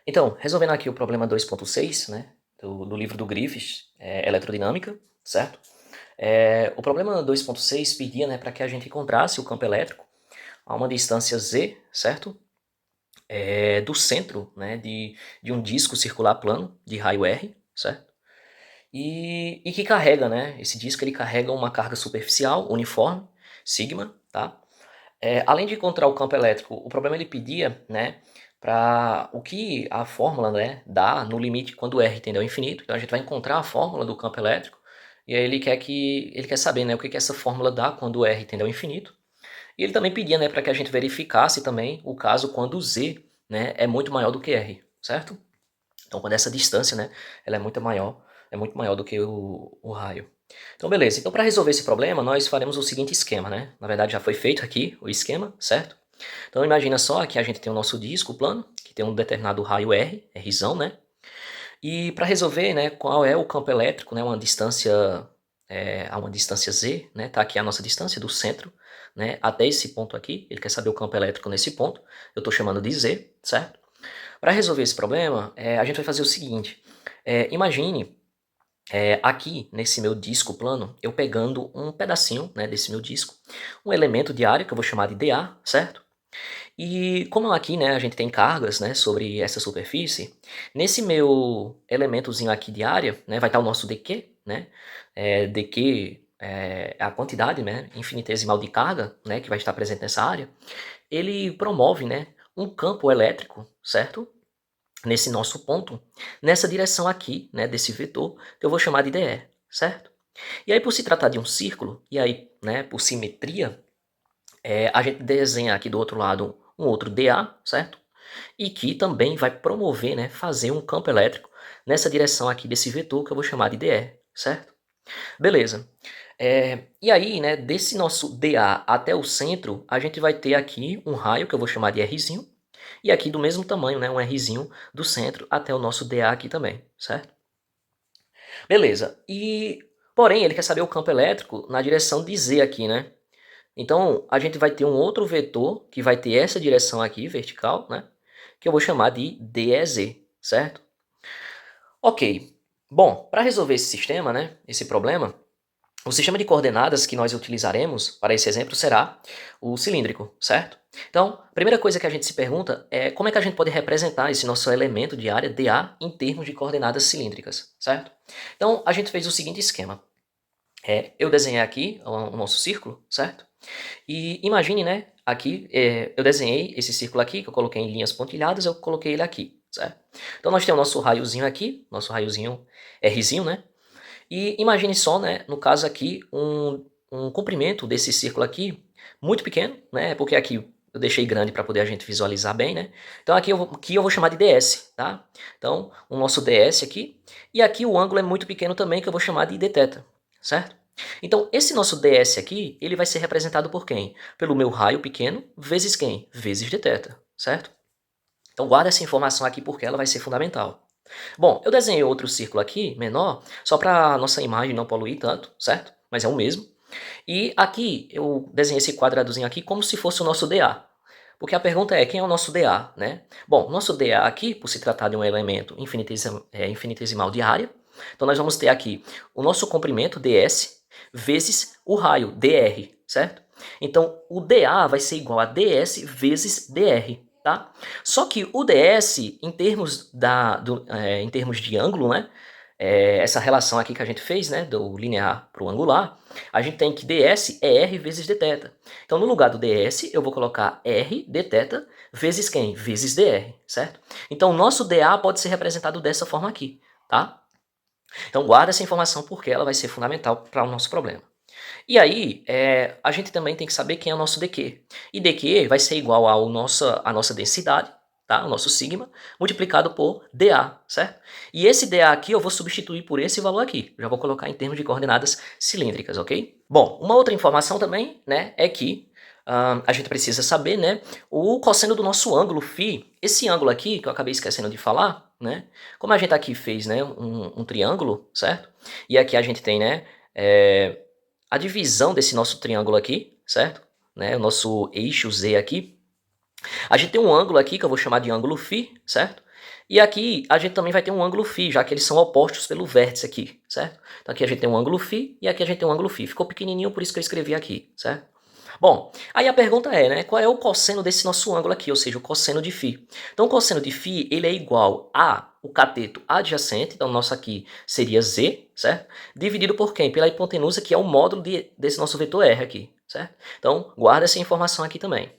Então, resolvendo aqui o problema 2.6, né, do livro do Griffiths, Eletrodinâmica, certo? O problema 2.6 pedia, né, para que a gente encontrasse o campo elétrico a uma distância z, certo? Do centro, né, de um disco circular plano de raio R, certo? E que carrega, né, esse disco ele carrega uma carga superficial uniforme, sigma, tá? Além de encontrar o campo elétrico, o problema ele pedia, né, para o que a fórmula, né, dá no limite quando R tende ao infinito. Então a gente vai encontrar a fórmula do campo elétrico e aí ele quer saber, né, o que essa fórmula dá quando R tende ao infinito. E ele também pedia, né, para que a gente verificasse também o caso quando Z, né, é muito maior do que R, certo? Então quando essa distância, né, ela é muito maior do que o raio. Então, beleza. Então, para resolver esse problema, nós faremos o seguinte esquema, né? Na verdade, já foi feito aqui o esquema, certo? Então, imagina só que a gente tem o nosso disco plano, que tem um determinado raio R, Rzão, né? E para resolver, né, qual é o campo elétrico, né, a uma distância z, né? Tá aqui a nossa distância do centro, né, até esse ponto aqui. Ele quer saber o campo elétrico nesse ponto. Eu estou chamando de z, certo? Para resolver esse problema, a gente vai fazer o seguinte. Imagine aqui nesse meu disco plano, eu pegando um pedacinho, né, desse meu disco, um elemento de área que eu vou chamar de dA, certo? E como aqui, né, a gente tem cargas, né, sobre essa superfície, nesse meu elementozinho aqui de área, né, vai estar o nosso dq, né, dq é a quantidade, né, infinitesimal de carga, né, que vai estar presente nessa área. Ele promove, né, um campo elétrico, certo? Nesse nosso ponto, nessa direção aqui, né, desse vetor, que eu vou chamar de DE, certo? E aí, por se tratar de um círculo, e aí, né, por simetria, a gente desenha aqui do outro lado um outro DA, certo? E que também vai promover, né, fazer um campo elétrico nessa direção aqui desse vetor que eu vou chamar de DE, certo? Beleza. E aí, né, desse nosso DA até o centro, a gente vai ter aqui um raio que eu vou chamar de Rzinho, e aqui do mesmo tamanho, né, um Rzinho do centro até o nosso DA aqui também, certo? Beleza. Porém, ele quer saber o campo elétrico na direção de Z aqui, né? Então, a gente vai ter um outro vetor que vai ter essa direção aqui, vertical, né? Que eu vou chamar de DEZ, certo? Ok. Bom, para resolver esse sistema, né, esse problema, o sistema de coordenadas que nós utilizaremos para esse exemplo será o cilíndrico, certo? Então, a primeira coisa que a gente se pergunta é como é que a gente pode representar esse nosso elemento de área dA em termos de coordenadas cilíndricas, certo? Então, a gente fez o seguinte esquema. Eu desenhei aqui o nosso círculo, certo? E imagine, né, aqui, eu desenhei esse círculo aqui, que eu coloquei em linhas pontilhadas, eu coloquei ele aqui, certo? Então, nós temos o nosso raiozinho aqui, nosso raiozinho Rzinho, né? E imagine só, né, no caso aqui, um comprimento desse círculo aqui muito pequeno, né, porque aqui eu deixei grande para poder a gente visualizar bem, né. Então aqui eu vou chamar de ds, tá? Então o nosso ds aqui, e aqui o ângulo é muito pequeno também, que eu vou chamar de dθ, certo? Então esse nosso ds aqui, ele vai ser representado por quem? Pelo meu raio pequeno vezes quem? Vezes dθ, certo? Então guarda essa informação aqui porque ela vai ser fundamental. Bom, eu desenhei outro círculo aqui, menor, só para a nossa imagem não poluir tanto, certo? Mas é o mesmo. E aqui eu desenhei esse quadradozinho aqui como se fosse o nosso dA. Porque a pergunta é, quem é o nosso dA, né? Bom, nosso dA aqui, por se tratar de um elemento infinitesimal de área, então nós vamos ter aqui o nosso comprimento ds vezes o raio dr, certo? Então o dA vai ser igual a ds vezes dr, tá? Só que o ds, em termos, em termos de ângulo, né? Essa relação aqui que a gente fez, né, do linear para o angular, a gente tem que ds é r vezes dθ. Então, no lugar do ds, eu vou colocar r dθ vezes quem? Vezes dr, certo? Então, o nosso dA pode ser representado dessa forma aqui, tá? Então, guarda essa informação porque ela vai ser fundamental para o nosso problema. E aí, a gente também tem que saber quem é o nosso dq. E dq vai ser igual à nossa densidade, tá? O nosso sigma, multiplicado por dA, certo? E esse dA aqui eu vou substituir por esse valor aqui. Já vou colocar em termos de coordenadas cilíndricas, ok? Bom, uma outra informação também, né, é que a gente precisa saber, né, o cosseno do nosso ângulo φ. Esse ângulo aqui, que eu acabei esquecendo de falar, né, como a gente aqui fez, né, um triângulo, certo? E aqui a gente tem, né, a divisão desse nosso triângulo aqui, certo? Né, o nosso eixo Z aqui. A gente tem um ângulo aqui que eu vou chamar de ângulo φ, certo? E aqui a gente também vai ter um ângulo φ, já que eles são opostos pelo vértice aqui, certo? Então aqui a gente tem um ângulo φ e aqui a gente tem um ângulo φ. Ficou pequenininho, por isso que eu escrevi aqui, certo? Bom, aí a pergunta é, né, qual é o cosseno desse nosso ângulo aqui, ou seja, o cosseno de φ. Então o cosseno de φ, ele é igual a o cateto adjacente, então o nosso aqui seria z, certo? Dividido por quem? Pela hipotenusa, que é o módulo desse nosso vetor r aqui, certo? Então guarda essa informação aqui também.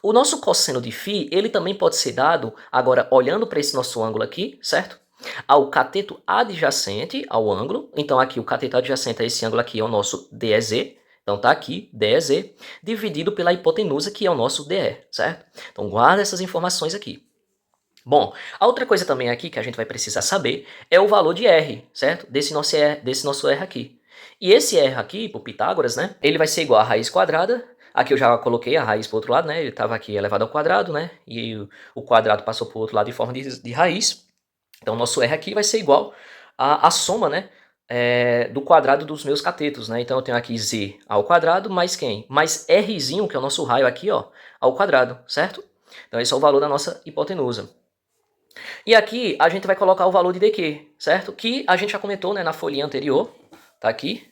O nosso cosseno de φ, ele também pode ser dado, agora olhando para esse nosso ângulo aqui, certo? Ao cateto adjacente ao ângulo, então aqui o cateto adjacente a esse ângulo aqui é o nosso DEZ, então tá aqui, DEZ, dividido pela hipotenusa, que é o nosso DE, certo? Então guarda essas informações aqui. Bom, a outra coisa também aqui que a gente vai precisar saber é o valor de R, certo? Desse nosso R aqui. E esse R aqui, por Pitágoras, né, ele vai ser igual a raiz quadrada. Aqui eu já coloquei a raiz para o outro lado, né, ele estava aqui elevado ao quadrado, né, e o quadrado passou para o outro lado em forma de raiz. Então, nosso R aqui vai ser igual à soma, né, do quadrado dos meus catetos, né? Então, eu tenho aqui z ao quadrado mais quem? Mais rzinho, que é o nosso raio aqui, ó, ao quadrado, certo? Então, esse é o valor da nossa hipotenusa. E aqui a gente vai colocar o valor de dq, certo? Que a gente já comentou, né, na folhinha anterior, tá aqui,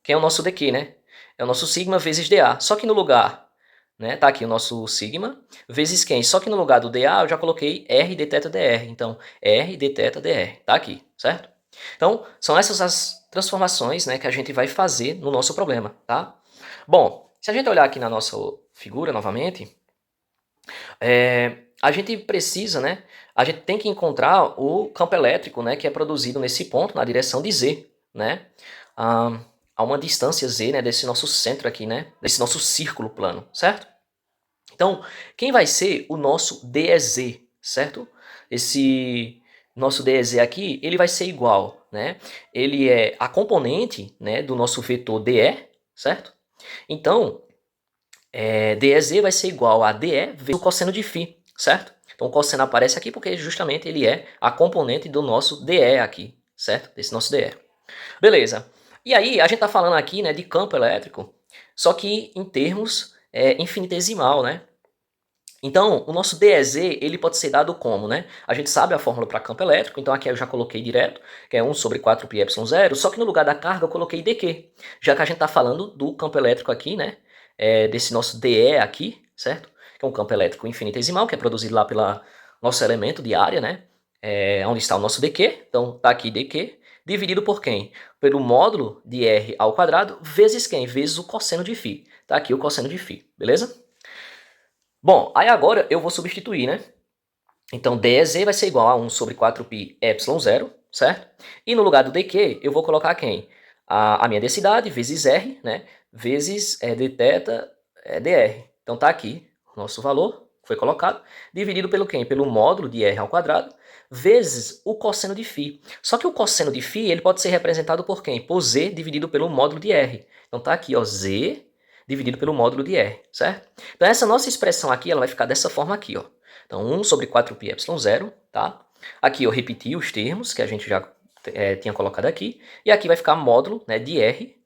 que é o nosso dq, né? É o nosso sigma vezes dA. Só que no lugar, né, tá aqui o nosso sigma vezes quem? Só que no lugar do dA eu já coloquei r dθ dr. Então, r dθ dr, tá aqui, certo? Então, são essas as transformações, né, que a gente vai fazer no nosso problema, tá? Bom, se a gente olhar aqui na nossa figura novamente, a gente precisa, né? A gente tem que encontrar o campo elétrico, né, que é produzido nesse ponto, na direção de Z, né? A uma distância Z, né, desse nosso centro aqui, né? Desse nosso círculo plano, certo? Então, quem vai ser o nosso DEZ, certo? Esse nosso DEZ aqui, ele vai ser igual, né? Ele é a componente, né, do nosso vetor DE, certo? Então, DEZ vai ser igual a DE vezes o cosseno de φ, certo? Então o cosseno aparece aqui porque justamente ele é a componente do nosso DE aqui, certo? Desse nosso DE. Beleza. E aí a gente está falando aqui, né, de campo elétrico, só que em termos infinitesimal, né? Então, o nosso DEZ, ele pode ser dado como, né? A gente sabe a fórmula para campo elétrico, então aqui eu já coloquei direto, que é 1 sobre 4πε0, só que no lugar da carga eu coloquei dq, já que a gente está falando do campo elétrico aqui, né? Desse nosso DE aqui, certo? Que é um campo elétrico infinitesimal, que é produzido lá pelo nosso elemento de área, né? Onde está o nosso dq, então tá aqui dq, dividido por quem? Pelo módulo de r ao quadrado, vezes quem? Vezes o cosseno de φ. Tá aqui o cosseno de φ, beleza? Bom, aí agora eu vou substituir, né? Então, DEZ vai ser igual a 1 sobre 4πε0, certo? E no lugar do dq, eu vou colocar quem? A minha densidade, vezes R, né? Vezes dθ dr. Então, tá aqui o nosso valor, foi colocado, dividido pelo quem? Pelo módulo de R ao quadrado, vezes o cosseno de φ. Só que o cosseno de φ, ele pode ser representado por quem? Por Z dividido pelo módulo de R. Então, tá aqui, ó, Z dividido pelo módulo de R, certo? Então, essa nossa expressão aqui, ela vai ficar dessa forma aqui, ó. Então, 1 sobre 4πε0, tá? Aqui eu repeti os termos que a gente já tinha colocado aqui. E aqui vai ficar módulo, né, de R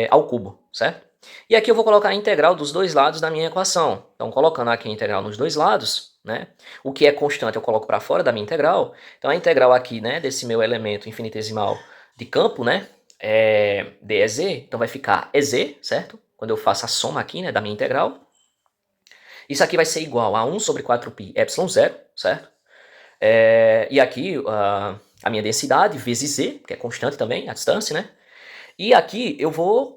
ao cubo, certo? E aqui eu vou colocar a integral dos dois lados da minha equação. Então, colocando aqui a integral nos dois lados, né? O que é constante eu coloco para fora da minha integral. Então, a integral aqui, né, desse meu elemento infinitesimal de campo, né, dEZ, então vai ficar EZ, certo? Quando eu faço a soma aqui, né, da minha integral. Isso aqui vai ser igual a 1 sobre 4πε0, certo? E aqui a minha densidade vezes z, que é constante também, a distância, né? E aqui eu vou,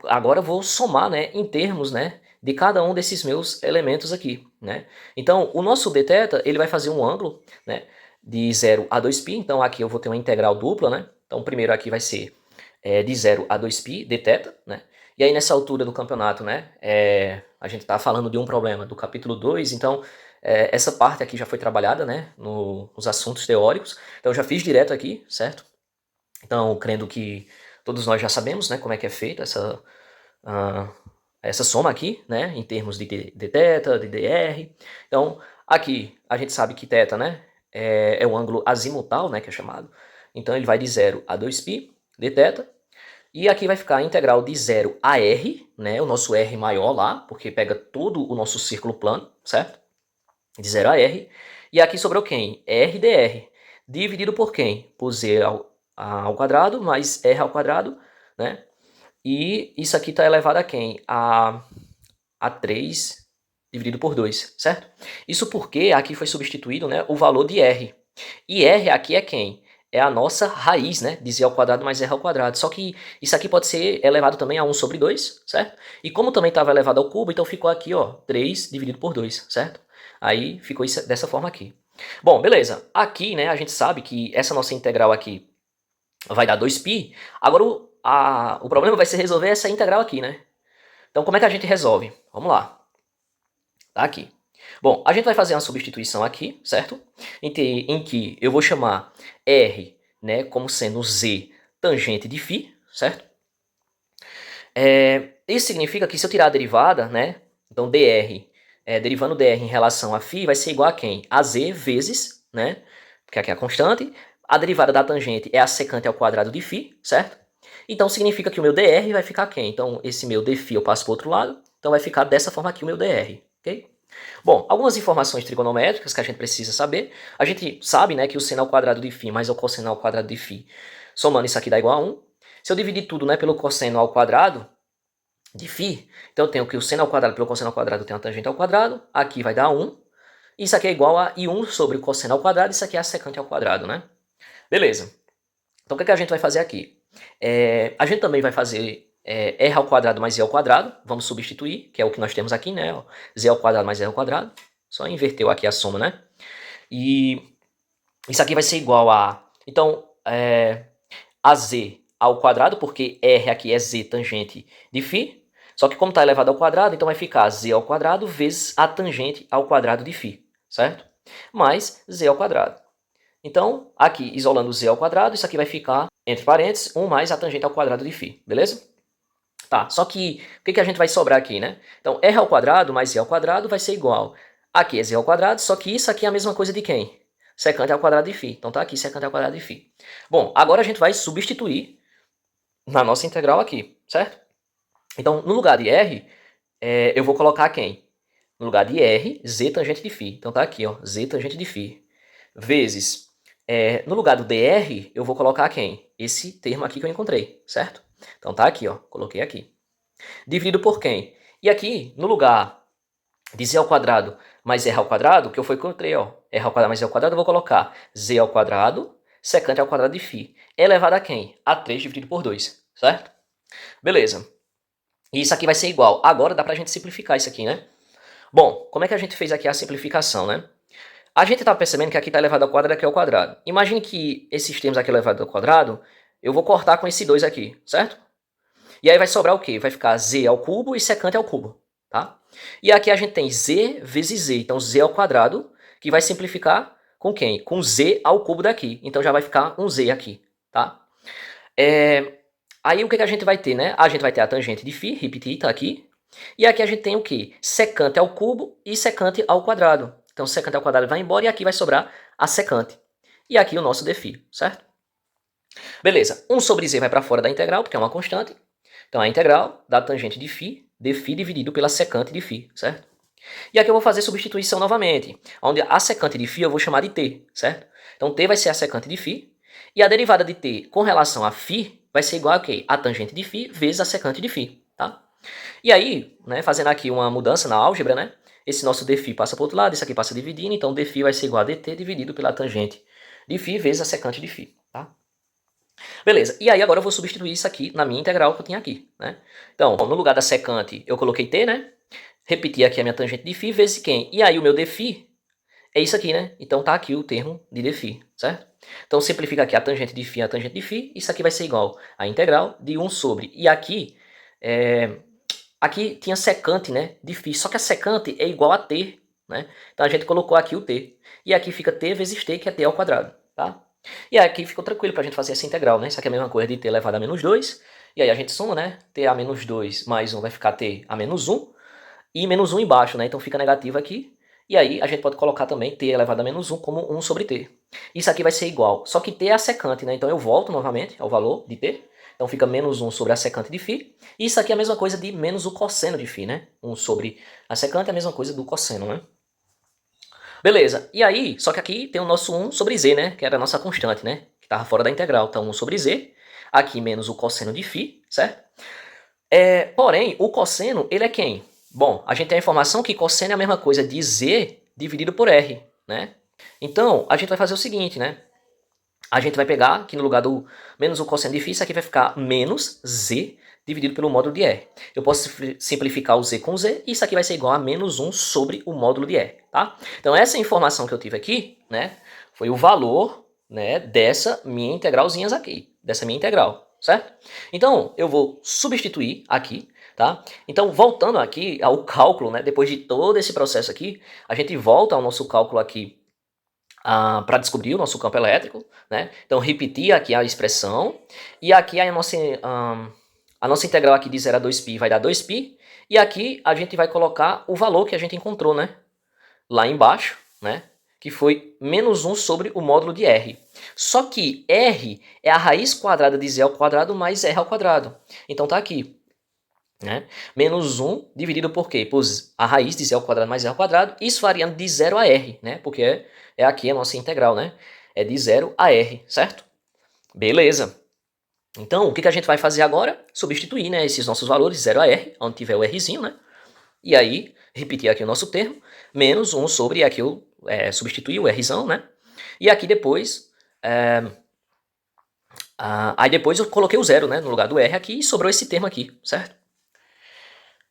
agora eu vou somar, né, em termos, né, de cada um desses meus elementos aqui, né? Então, o nosso dθ, ele vai fazer um ângulo, né, de 0 a 2π, então aqui eu vou ter uma integral dupla, né? Então, primeiro aqui vai ser de 0 a 2π dθ, né? E aí nessa altura do campeonato, né, a gente está falando de um problema do capítulo 2, então essa parte aqui já foi trabalhada, né, nos assuntos teóricos, então eu já fiz direto aqui, certo? Então, crendo que todos nós já sabemos, né, como é que é feita essa soma aqui, né, em termos de dθ, de dr. Então, aqui a gente sabe que θ, né, é o ângulo azimutal, né, que é chamado. Então, ele vai de 0 a 2π dθ. E aqui vai ficar a integral de 0 a r, né, o nosso r maior lá, porque pega todo o nosso círculo plano, certo? De 0 a r. E aqui sobrou quem? R dr. Dividido por quem? Por z ao quadrado mais r ao quadrado, né? E isso aqui está elevado a quem? A 3 dividido por 2, certo? Isso porque aqui foi substituído, né, o valor de r. E r aqui é quem? É a nossa raiz, né, de z ao quadrado mais r ao quadrado. Só que isso aqui pode ser elevado também a 1 sobre 2, certo? E como também estava elevado ao cubo, então ficou aqui, ó, 3 dividido por 2, certo? Aí ficou isso dessa forma aqui. Bom, beleza. Aqui, né, a gente sabe que essa nossa integral aqui vai dar 2π. Agora o problema vai ser resolver essa integral aqui, né? Então como é que a gente resolve? Vamos lá. Tá aqui. Bom, a gente vai fazer uma substituição aqui, certo? Em que eu vou chamar R, né, como sendo z tangente de φ, certo? Isso significa que se eu tirar a derivada, né, então dr, derivando dr em relação a φ, vai ser igual a quem? A z vezes, né, porque aqui é a constante, a derivada da tangente é a secante ao quadrado de φ, certo? Então significa que o meu dr vai ficar quem? Então esse meu dφ eu passo para o outro lado, então vai ficar dessa forma aqui o meu dr, ok? Bom, algumas informações trigonométricas que a gente precisa saber. A gente sabe, né, que o seno ao quadrado de φ mais o cosseno ao quadrado de φ, somando isso aqui dá igual a 1. Se eu dividir tudo, né, pelo cosseno ao quadrado de φ, então eu tenho que o seno ao quadrado pelo cosseno ao quadrado tem a tangente ao quadrado, aqui vai dar 1. Isso aqui é igual a I1 sobre o cosseno ao quadrado, isso aqui é a secante ao quadrado, né? Beleza. Então o que a gente vai fazer aqui? A gente também vai fazer r ao quadrado mais z ao quadrado, vamos substituir, que é o que nós temos aqui, né? Z ao quadrado mais z ao quadrado, só inverteu aqui a soma, né? E isso aqui vai ser igual a, então, a z ao quadrado, porque r aqui é z tangente de φ, só que como está elevado ao quadrado, então vai ficar z ao quadrado vezes a tangente ao quadrado de φ, certo? Mais z ao quadrado. Então, aqui, isolando o z ao quadrado, isso aqui vai ficar, entre parênteses, 1 mais a tangente ao quadrado de φ, beleza? Tá, só que o que a gente vai sobrar aqui, né? Então, r ao quadrado mais z ao quadrado vai ser igual. Aqui é z ao quadrado, só que isso aqui é a mesma coisa de quem? Secante ao quadrado de φ. Então tá aqui secante ao quadrado de φ. Bom, agora a gente vai substituir na nossa integral aqui, certo? Então, no lugar de r, eu vou colocar quem? No lugar de r, z tangente de φ. Então tá aqui, ó, z tangente de φ. Vezes, no lugar do dr, eu vou colocar quem? Esse termo aqui que eu encontrei, certo? Então tá aqui, ó, coloquei aqui. Dividido por quem? E aqui, no lugar de z ao quadrado mais r ao quadrado, que eu encontrei, ó, r ao quadrado mais z ao quadrado, eu vou colocar z ao quadrado secante ao quadrado de φ. Elevado a quem? A 3 dividido por 2, certo? Beleza. E isso aqui vai ser igual. Agora dá pra gente simplificar isso aqui, né? Bom, como é que a gente fez aqui a simplificação, né? A gente está percebendo que aqui está elevado ao quadrado e aqui ao quadrado. Imagine que esses termos aqui elevados ao quadrado, eu vou cortar com esse 2 aqui, certo? E aí vai sobrar o quê? Vai ficar z ao cubo e secante ao cubo, tá? E aqui a gente tem z vezes z, então z ao quadrado, que vai simplificar com quem? Com z ao cubo daqui. Então já vai ficar um z aqui, tá? Aí o que a gente vai ter, né? A gente vai ter a tangente de φ, repetir, tá aqui. E aqui a gente tem o quê? Secante ao cubo e secante ao quadrado. Então secante ao quadrado vai embora e aqui vai sobrar a secante. E aqui o nosso dφ, certo? Beleza, 1 sobre z vai para fora da integral, porque é uma constante. Então a integral da tangente de φ, dφ dividido pela secante de φ, certo? E aqui eu vou fazer substituição novamente, onde a secante de φ eu vou chamar de t, certo? Então t vai ser a secante de φ, e a derivada de t com relação a φ vai ser igual a quê? A tangente de φ vezes a secante de φ, tá? E aí, né, fazendo aqui uma mudança na álgebra, né? Esse nosso dφ passa para o outro lado, isso aqui passa dividindo, então dφ vai ser igual a dt dividido pela tangente de φ vezes a secante de φ, tá? Beleza, e aí agora eu vou substituir isso aqui na minha integral que eu tinha aqui, né? Então, no lugar da secante eu coloquei t, né? Repeti aqui a minha tangente de φ vezes quem? E aí o meu dφ é isso aqui, né? Então tá aqui o termo de dφ, certo? Então simplifica aqui a tangente de φ, a tangente de φ, isso aqui vai ser igual a integral de 1 sobre, e aqui, aqui tinha secante, né, de φ, só que a secante é igual a t, né? Então a gente colocou aqui o t, e aqui fica t vezes t, que é t ao quadrado, tá? E aqui ficou tranquilo pra gente fazer essa integral, né? Isso aqui é a mesma coisa de t elevado a menos 2, e aí a gente soma, né? t a menos 2 mais 1 vai ficar t a menos 1, e menos 1 embaixo, né? Então fica negativo aqui. E aí a gente pode colocar também t elevado a menos 1 como 1 sobre t. Isso aqui vai ser igual, só que t é a secante, né? Então eu volto novamente ao valor de t. Então fica menos 1 sobre a secante de φ. E isso aqui é a mesma coisa de menos o cosseno de φ, né? 1 sobre a secante é a mesma coisa do cosseno, né? Beleza, e aí, só que aqui tem o nosso 1 sobre z, né? Que era a nossa constante, né? Que estava fora da integral. Então, 1 sobre z, aqui menos o cosseno de φ, certo? Porém, o cosseno, ele é quem? Bom, a gente tem a informação que cosseno é a mesma coisa de z dividido por r, né? Então, a gente vai fazer o seguinte, né? A gente vai pegar aqui no lugar do menos o cosseno de φ, isso aqui vai ficar menos z dividido pelo módulo de r. Eu posso simplificar o z com z, e isso aqui vai ser igual a menos 1 sobre o módulo de r, tá? Então essa informação que eu tive aqui, né, foi o valor, né, dessa minha integralzinha aqui, dessa minha integral, certo? Então eu vou substituir aqui, tá? Então voltando aqui ao cálculo, né, depois de todo esse processo aqui, a gente volta ao nosso cálculo aqui para descobrir o nosso campo elétrico, né? Então, repetir aqui a expressão, e aqui a nossa integral aqui de 0 a 2π vai dar 2π, e aqui a gente vai colocar o valor que a gente encontrou, né? Lá embaixo, né? Que foi menos 1 sobre o módulo de r. Só que r é a raiz quadrada de z ao quadrado mais r ao quadrado. Então tá aqui, né? Menos 1 dividido por quê? Por a raiz de z ao quadrado mais r ao quadrado, isso variando de 0 a r, né? Porque é aqui a nossa integral, né? É de 0 a r, certo? Beleza. Então, o que a gente vai fazer agora? Substituir, né, esses nossos valores, 0 a r, onde tiver o rzinho, né? E aí, repetir aqui o nosso termo, menos 1 sobre, aqui eu substituir o rzão, né? E aqui depois, aí depois eu coloquei o 0, né, no lugar do r aqui, e sobrou esse termo aqui, certo?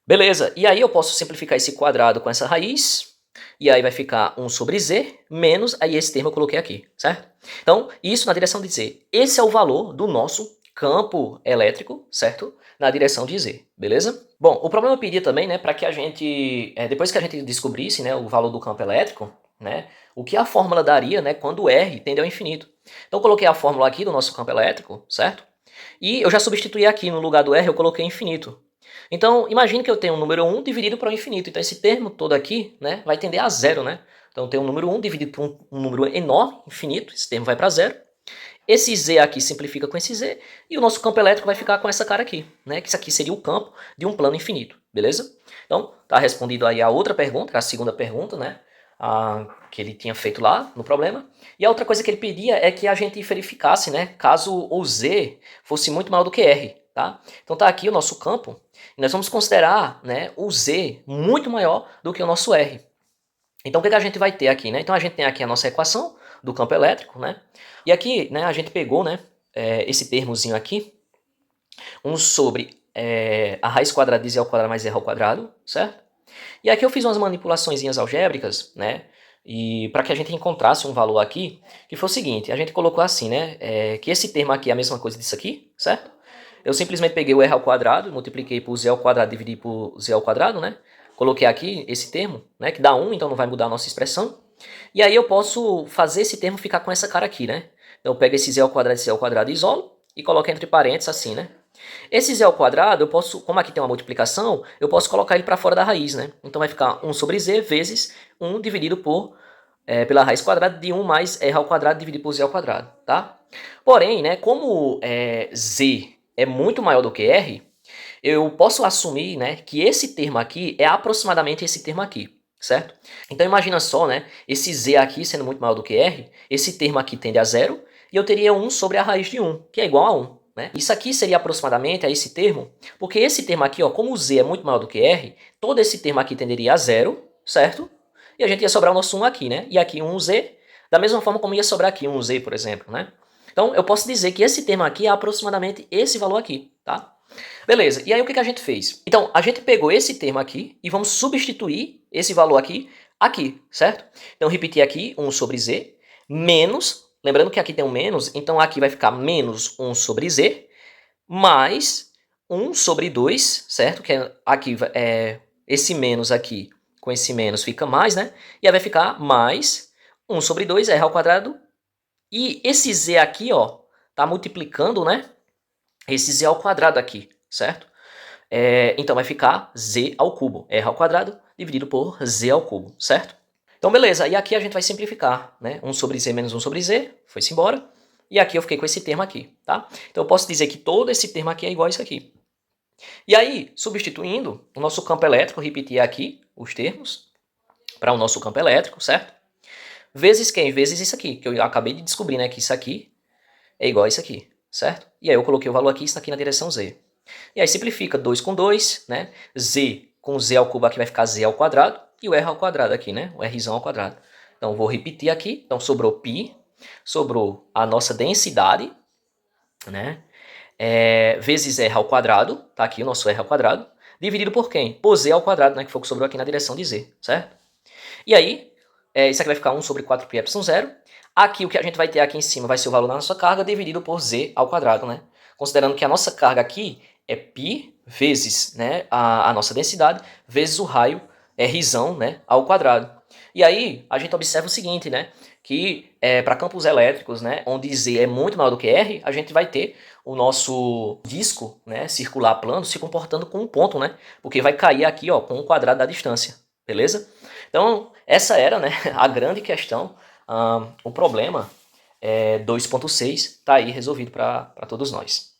Beleza, e aí eu posso simplificar esse quadrado com essa raiz, e aí vai ficar 1 sobre z, menos, aí esse termo eu coloquei aqui, certo? Então, isso na direção de z. Esse é o valor do nosso campo elétrico, certo? Na direção de z, beleza? Bom, o problema pedia também, né, para que a gente, depois que a gente descobrisse, né, o valor do campo elétrico, né, o que a fórmula daria, né, quando R tende ao infinito. Então, eu coloquei a fórmula aqui do nosso campo elétrico, certo? E eu já substituí aqui, no lugar do R eu coloquei infinito. Então, imagine que eu tenho um número 1 dividido para o infinito. Então, esse termo todo aqui, né, vai tender a zero, né? Então, eu tenho um número 1 dividido por um número enorme, infinito. Esse termo vai para zero. Esse z aqui simplifica com esse z. E o nosso campo elétrico vai ficar com essa cara aqui, né? Que isso aqui seria o campo de um plano infinito, beleza? Então, tá respondido aí a outra pergunta, a segunda pergunta, né? Que ele tinha feito lá no problema. E a outra coisa que ele pedia é que a gente verificasse, né? Caso o z fosse muito maior do que r, tá? Então tá aqui o nosso campo. E nós vamos considerar, né, o z muito maior do que o nosso r. Então o que a gente vai ter aqui, né? Então a gente tem aqui a nossa equação do campo elétrico, né? E aqui, né, a gente pegou, né, esse termozinho aqui, 1 sobre a raiz quadrada de z ao quadrado mais r ao quadrado, certo? E aqui eu fiz umas manipulações algébricas, né? E para que a gente encontrasse um valor aqui, que foi o seguinte, a gente colocou assim, né? Que esse termo aqui é a mesma coisa disso aqui, certo? Eu simplesmente peguei o r ao quadrado, multipliquei por z ao quadrado, dividi por z ao quadrado, né? Coloquei aqui esse termo, né? Que dá 1, então não vai mudar a nossa expressão. E aí eu posso fazer esse termo ficar com essa cara aqui, né? Então eu pego esse z ao quadrado e z ao quadrado e isolo, e coloco entre parênteses assim, né? Esse z ao quadrado, eu posso, como aqui tem uma multiplicação, eu posso colocar ele para fora da raiz, né? Então vai ficar 1 sobre z vezes 1 dividido pela raiz quadrada de 1 mais r ao quadrado dividido por z ao quadrado, tá? Porém, né, como z é muito maior do que r, eu posso assumir, né, que esse termo aqui é aproximadamente esse termo aqui, certo? Então imagina só, né, esse z aqui sendo muito maior do que r, esse termo aqui tende a zero, e eu teria 1 sobre a raiz de 1, que é igual a 1. Né? Isso aqui seria aproximadamente a esse termo, porque esse termo aqui, ó, como o z é muito maior do que r, todo esse termo aqui tenderia a zero, certo? E a gente ia sobrar o nosso 1 aqui, né? E aqui 1z, da mesma forma como ia sobrar aqui 1z, por exemplo, né? Então eu posso dizer que esse termo aqui é aproximadamente esse valor aqui, tá? Beleza, e aí o que a gente fez? Então, a gente pegou esse termo aqui e vamos substituir esse valor aqui, certo? Então, repetir aqui 1 sobre z, menos, lembrando que aqui tem um menos, então aqui vai ficar menos 1 sobre z, mais 1 sobre 2, certo? Que aqui esse menos aqui com esse menos fica mais, né? E aí vai ficar mais 1 sobre 2, r ao quadrado. E esse z aqui, ó, tá multiplicando, né? Esse z ao quadrado aqui, certo? Então vai ficar z ao cubo, r ao quadrado, dividido por z ao cubo, certo? Então beleza, e aqui a gente vai simplificar, né? 1 sobre z menos 1 sobre z, foi-se embora. E aqui eu fiquei com esse termo aqui, tá? Então eu posso dizer que todo esse termo aqui é igual a isso aqui. E aí, substituindo o nosso campo elétrico, repetir aqui os termos para o nosso campo elétrico, certo? vezes quem? Vezes isso aqui, que eu acabei de descobrir, né, que isso aqui é igual a isso aqui, certo? E aí eu coloquei o valor aqui, isso aqui na direção z. E aí simplifica 2 com 2, né? Z com z ao cubo aqui vai ficar z ao quadrado e o r ao quadrado aqui, né? O rzão ao quadrado. Então vou repetir aqui. Então sobrou π, sobrou a nossa densidade, né? Vezes r ao quadrado, tá aqui o nosso r ao quadrado, dividido por quem? Por z ao quadrado, né? Que foi o que sobrou aqui na direção de z, certo? E aí, isso aqui vai ficar 1 sobre 4π epsilon zero. Aqui o que a gente vai ter aqui em cima vai ser o valor da nossa carga dividido por z ao quadrado, né? Considerando que a nossa carga aqui é π vezes, né, a nossa densidade vezes o raio rzão, né, ao quadrado. E aí a gente observa o seguinte, né, que para campos elétricos, né, onde z é muito maior do que r, a gente vai ter o nosso disco, né, circular plano se comportando com um ponto, né, porque vai cair aqui, ó, com o quadrado da distância, beleza? Então essa era, né, a grande questão, o problema 2.6 está aí resolvido para todos nós.